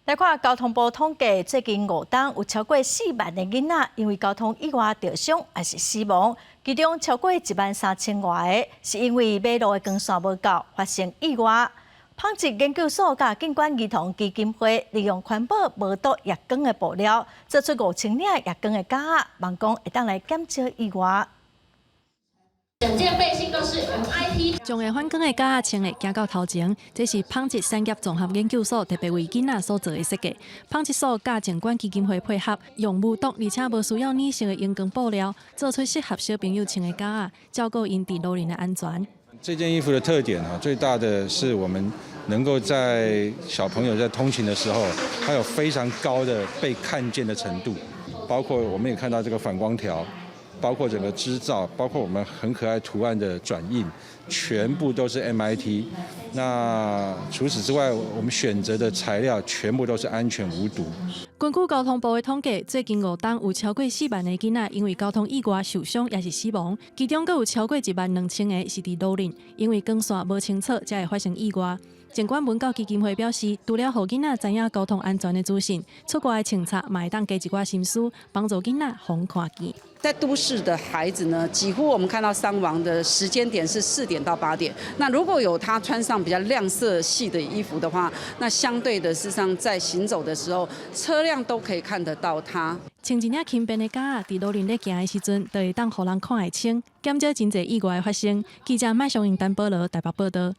来看交通部统计，最近5档有超过4万的囡仔因为交通意外受伤还是死亡，其中超过13000外个是因为马路的光线无够发生意外。纺织研究所甲警官儿童基金会利用环保无毒夜光的布料，做出5000领夜光的架仔，望讲会当来减少意外。 整件背心都是 MIT。将会反光的架仔穿的行到头前，这是纺织产业综合研究所特别为囡仔所做的设计。纺织所甲警官基金会配合，用无毒而且无需要染色的荧光布料，做出适合小朋友穿的架仔，照顾因伫路面的安全。这件衣服的特点最大的是我们能够在小朋友在通勤的时候，它有非常高的被看见的程度，包括我们也看到这个反光条。 包括整个织造，包括我们很可爱图案的转印，全部都是 MIT。那除此之外，我们选择的材料全部都是安全无毒。根据交通部的统计，最近5档有超过4万的囡仔因为交通意外受伤也是死亡，其中更有超过12000个是伫路面，因为光线无清楚才会发生意外。 警官文教基金会表示，除了让囡仔知影交通安全的资讯，出国的清查嘛会当加一寡心思，帮助囡仔防看见。在都市的孩子呢，几乎我们看到伤亡的时间点是4点到8点。那如果有他穿上比较亮色系的衣服的话，那相对的，事实上在行走的时候，车辆都可以看得到他。穿一领轻便的架仔，伫路面咧行的时阵，就会当互人看会清，减少真侪意外的发生。记者麦尚英丹报道，台北报道。